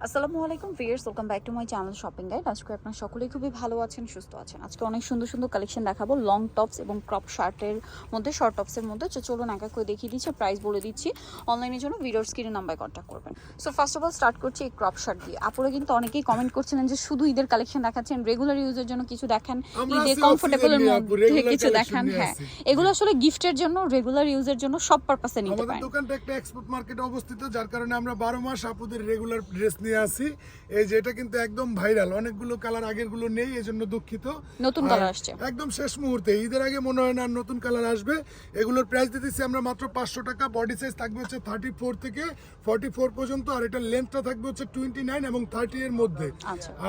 আসসালামু আলাইকুম viewers, welcome back to my channel shopping guide. আজকে আপনারা সকলেই খুবই ভালো আছেন, সুস্থ আছেন। আজকে অনেক সুন্দর সুন্দর কালেকশন দেখাবো লং টপস এবং ক্রপ শার্টের মধ্যে, শর্ট টপসের মধ্যে। চলুন এক এক করে দেখিয়ে দিচ্ছি, প্রাইস বলে দিচ্ছি। অনলাইনের জন্য ভিডিওর স্ক্রিনে নাম্বারে কন্ট্যাক্ট করবেন। So first of all start করছি এই ক্রপ শার্ট দিয়ে। আপুরা কিন্তু অনেকেই কমেন্ট করছিলেন যে শুধু ঈদের কালেকশন দেখাচ্ছেন, রেগুলার ইউজের জন্য কিছু দেখান, ঈদে কমফোর্টেবলের মধ্যে কিছু দেখান। হ্যাঁ, এগুলো আসলে গিফটের জন্য, রেগুলার ইউজের জন্য, সব পারপাসে নিতে পারেন। আমাদের দোকানটা একটা এক্সপোর্ট মার্কেটে অবস্থিত, যার কারণে আমরা 12 মাস আপুদের রেগুলার ড্রেস নিয়ে আসি। এই যে এটা কিন্তু একদম ভাইরাল, অনেকগুলো কালার আগের গুলো নেই, এজন্য দুঃখিত। নতুন কালার আসছে একদম শেষ মুহূর্তে, ঈদের আগে মনে হয় না আর নতুন কালার আসবে। এগুলোর প্রাইস দিতেছি আমরা মাত্র 500 টাকা। বডি সাইজ থাকবে হচ্ছে 34 থেকে 44 পর্যন্ত, আর এটা লেন্থটা থাকবে হচ্ছে 29 এবং 30 এর মধ্যে।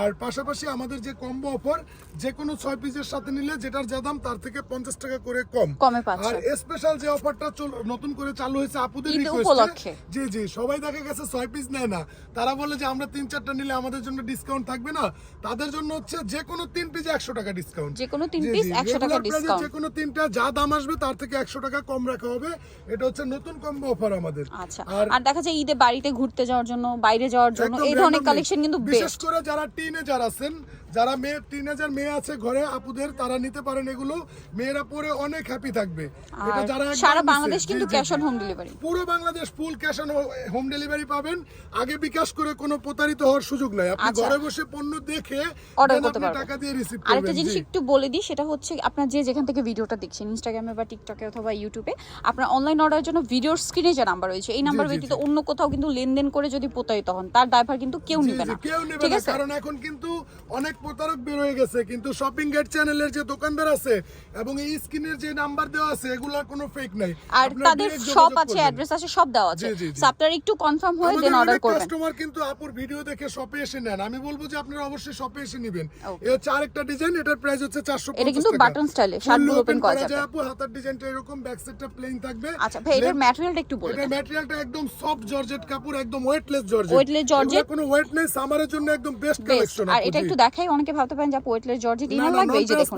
আর পাশাপাশি আমাদের যে কম্বো অফার, যে কোনো 6 পিসের সাথে নিলে যেটার যা দাম তার থেকে 50 টাকা করে কমে পাচ্ছে। আর স্পেশাল যে অফারটা নতুন করে চালু হয়েছে আপুদের রিকোয়েস্টে, জি সবাই দেখা গেছে 6 পিস নেয় না, তারা বলে যে আমরা 3-4টা নিলে আমাদের জন্য ডিসকাউন্ট থাকবে না। তাদের জন্য হচ্ছে যে কোনো 3 পিসে 100 টাকা ডিসকাউন্ট, যে কোনো 3 পিস 100 টাকা ডিসকাউন্ট, যে কোনো 3টা যা দাম আসবে তার থেকে 100 টাকা কম রাখা হবে। এটা হচ্ছে নতুন কম্বো অফার আমাদের। আচ্ছা, আর দেখা যায় ঈদে বাড়িতে ঘুরতে যাওয়ার জন্য, বাইরে যাওয়ার জন্য এই ধরনের কালেকশন কিন্তু বিশেষ করে যারা টিনেজার আছেন, যারা টিনেজার মেয়ে আছে ঘরে আপুদের, তারা নিতে পারেন এগুলো। মেয়েরা পরে অনেক হ্যাপি থাকবে। এটা যারা সারা বাংলাদেশ কিন্তু ক্যাশ অন হোম ডেলিভারি, পুরো Bangladesh full cash on home delivery পাবেন। আগে বিকাশ করে কোনো প্রতারিত হওয়ার সুযোগ নাই, আপনি ঘরে বসে পণ্য দেখে অর্ডার করতে পারবেন, টাকা দিয়ে রিসিভ করবেন। আরেকটা জিনিস একটু বলে দিই, সেটা হচ্ছে আপনার যে যেখান থেকে ভিডিওটা দেখছেন, ইনস্টাগ্রামে বা টিকটকে অথবা ইউটিউবে, আপনার অনলাইন অর্ডারের জন্য ভিডিওর স্ক্রিনে যে নাম্বার রয়েছে, এই নাম্বার ব্যতীত অন্য কোথাও কিন্তু লেনদেন করে যদি প্রতারিত হন, তার দায়ভার কিন্তু কেউ নেবে না। ঠিক আছে, কারণ এখন কিন্তু অনেক প্রতারক বের হয়ে গেছে, কিন্তু শপিং গাইড চ্যানেলের যে দোকানদার আছে এবং এই স্ক্রিনের যে নাম্বার দেওয়া আছে, এগুলোর কোনো ফেক নাই, আর তাদের শপ আছে, অ্যাড্রেস আছে, সব দেওয়া আছে। সো আপনারা একটু কনফার্ম হয়ে দেন অর্ডার করবেন। কাস্টমার কিন্তু আপুর ভিডিও দেখে শপে এসে নেন, আমি বলবো যে আপনারা অবশ্যই শপে এসে নেবেন। এই হচ্ছে আরেকটা ডিজাইন, এটার প্রাইস হচ্ছে 450 টাকা। এটা কিন্তু বাটন স্টাইলে শার্টগুলো ওপেন করা যাবে। আপু হাতার ডিজাইনটা এরকম, ব্যাক সাইডটা প্লেন থাকবে। আচ্ছা ভাই, এটার ম্যাটেরিয়ালটা একটু বলুন। এটার ম্যাটেরিয়ালটা একদম সফট জর্জেট কাপড়, একদম ওয়েটলেস জর্জেট। ওয়েটলেস জর্জেট, কোনো ওয়েট নেই, সামারের জন্য একদম বেস্ট কালেকশন। আর এটা একটু দেখাই, অনেকে ভাবতে পারেন যে ওয়েটলেস জর্জেট ইনার লাগবে, এই যে দেখুন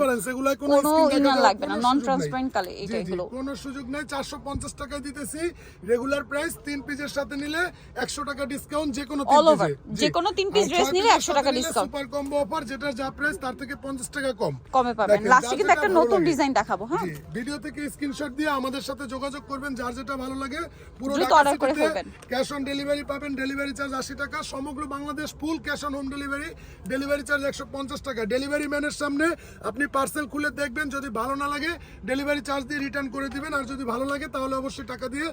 কোনো ইনার লাগবে না, নন ট্রান্সপারেন্ট কালার। এটা এগুলো কোনো সুযোগ নাই, 450 টাকায় দিতেছি। রেগুলার প্রাইস 3 পিসের সাথে নিলে 100 টাকা ডিসকাউন্ট, যে কোনো 3 পিসে, যে কোনো 3 পিস ড্রেস নিলে 100 টাকা ডিসকাউন্ট। সুপার কম্বো অফার, যেটা যা প্রাইস তার থেকে 50 টাকা কমে পাবেন। লাস্টে কিন্তু একটা নতুন ডিজাইন দেখাবো। হ্যাঁ, ভিডিও থেকে স্ক্রিনশট দিয়ে আমাদের সাথে যোগাযোগ করবেন, যার যেটা ভালো লাগে পুরো অর্ডার করে ফেলবেন। ক্যাশ অন ডেলিভারি পাবেন, ডেলিভারি চার্জ 80 টাকা। সমগ্র Bangladesh full cash on home delivery, delivery charge 150 টাকা। ডেলিভারি ম্যানের সামনে আপনি পার্সেল খুলে দেখবেন, যদি ভালো না লাগে ডেলিভারি চার্জ দিয়ে রিটার্ন করে দিবেন, আর যদি ভালো লাগে তাহলে অবশ্যই টাকা দিয়ে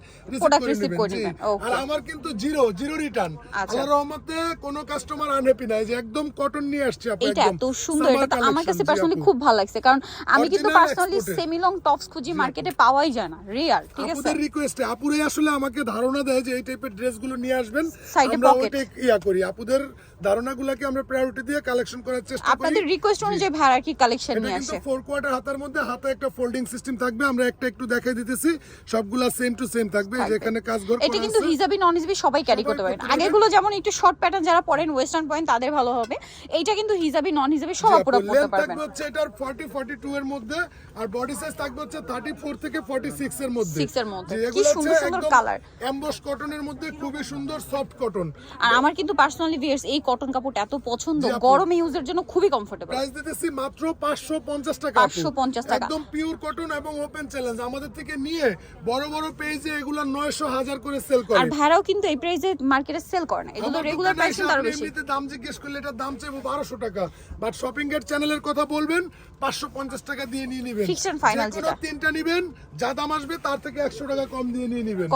রিসিভ করে নেবেন। আর আমার কিন্তু জিরো রিটার্ন। আল্লাহর রহমতে কোনো কাস্টমার আনহ্যাপি নাই, যে একদম কটন নিয়ে আসছে আপনি। এটা এত সুন্দর, এটা আমার কাছে পার্সোনালি খুব ভালো লাগছে, কারণ আমি কিন্তু পার্সোনালি সেমি লং টপস খুঁজি, মার্কেটে পাওয়াই যায় না, রিয়ার। ঠিক আছে, আপুদের রিকোয়েস্টে আপুরাই আসলে আমাকে ধারণা দেয় যে এই টাইপের ড্রেসগুলো নিয়ে আসবেন, সাইডে আমরা পকেট ওইটা করি। আপুদের ধারণাগুলোকে আমরা প্রায়োরিটি দিয়ে কালেকশন করার চেষ্টা করি। আপনাদের রিকোয়েস্ট অনুযায়ী ভাড়া কি কালেকশন নিয়ে আসে। 4 কোয়ার্টার হাতার মধ্যে, হাতে একটা ফোল্ডিং সিস্টেম থাকবে, আমরা একটা একটু দেখাই দিতেছি। সবগুলা সেম টু সেম থাকবে, যেখানে কাজ করা আছে। এটা কিন্তু হিজাবি নন হিজাবি সবাই ক্যারি করতে পারেন। আগেগুলো যেমন একটু শর্ট প্যাটার্ন যারা পরেন, ওয়েস্টার্ন পয়েন্ট, তাদের ভালো হবে। এইটা কিন্তু হিজাবি নন হিজাবি সব পুরো পড়তে পারবেন। থাকবে হচ্ছে এটার 40-42 এর মধ্যে, আর বডি সাইজ থাকবে হচ্ছে 34 থেকে 46 এর মধ্যে। 6 এর মধ্যে কি সুন্দর সুন্দর কালার, এমবস কটনের মধ্যে, খুবই সুন্দর সফট কটন। আর আমার কিন্তু পার্সোনালি ভিউয়ার্স এই কটন কাপড়টা এত পছন্দ, গরমে ইউজের জন্য খুবই কমফোর্টেবল। প্রাইস দিতেছি মাত্র 550 টাকা। 550 টাকা, একদম পিওর কটন এবং ওপেন চ্যালেঞ্জ। আমাদের থেকে নিয়ে বড় বড় পেজে এগুলো 900-1000 করে সেল করে, আর ভাড়াও কিন্তু এই প্রাইসে মার্কেটে সেল করে না। এগুলো রেগুলার প্রাইস কিন্তু আরো বেশি। এমনিতে দাম জিজ্ঞেস করলে এটা দাম চাইবো 1200 টাকা, বাট শপিং গাইড চ্যানেলের কথা বলবেন, 550 টাকা দিয়ে নিয়ে নেবেন। ফিক্সড এন্ড ফাইনাল, যেটা তিনটা নেবেন, যা দাম আসবে তার থেকে 100 টাকা কম দিয়ে নিয়ে নেবেন।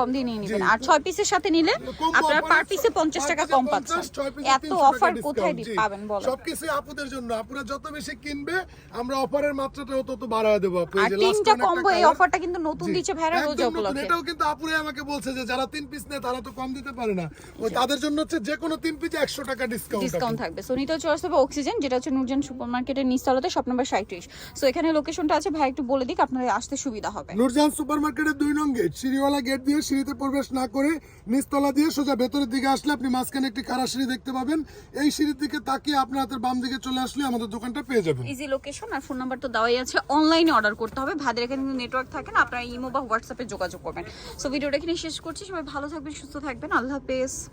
আর 6 পিসের সাথে নিলে আপনারা পার পিসে 50 টাকা কম পাচ্ছেন। এত অফার কোথায় পাবেন বলেন? সবকিছু আপুদের জন্য, আপুরা যত বেশি কিনবে আমরা অফারের মাত্রাটাও তত বাড়ায় দেব। আপু আর তিনটা কম্বো, এই অফারটা কিন্তু নতুন দিচ্ছে ভাইরা রোজা উপলক্ষে। এটাও কিন্তু আপুরে আমাকে বলছে যে যারা 3 পিস নেয় তারা তো কম দিতে পারে না, ওই তাদের জন্য হচ্ছে যে কোনো 3 পিসে 100 টাকা ডিসকাউন্ট থাকবে। সো নিতে চলে আসবে অক্সিজেন, যেটা হচ্ছে নূরজাহান সুপারমার্কেটের নিচতলাতে, শপ নাম্বার 37। সো এখানে লোকেশনটা আছে, ভাই একটু বলে দিক, আপনাদের আসতে সুবিধা হবে। নূরজাহান সুপারমার্কেটের 2 নং গেট, সিঁড়িওয়ালা গেট দিয়ে সিঁড়িতে প্রবেশ না করে নিচতলা দিয়ে সোজা ভেতরের দিকে আসলে আপনি মাঝখানে একটি খাড়া সিঁড়ি দেখতে পাবেন। এই সিঁড়ির দিকে তাকিয়ে আপনার হাতের বাম দিকে চলে আসলে আমাদের দোকানটা পেয়ে যাবেন। ইজি লোকেশন, আর ফোন নাম্বার তো দেওয়াই আছে। অনলাইনে অর্ডার করতে হবে, ভাদের এখানে কিন্তু নেটওয়ার্ক থাকে না, আপনারা ইমো বা হোয়াটসঅ্যাপে যোগাযোগ করবেন। সো ভিডিওটা এখানে শেষ করছি, সবাই ভালো থাকবেন, সুস্থ থাকবেন, আল্লাহ হাফেজ।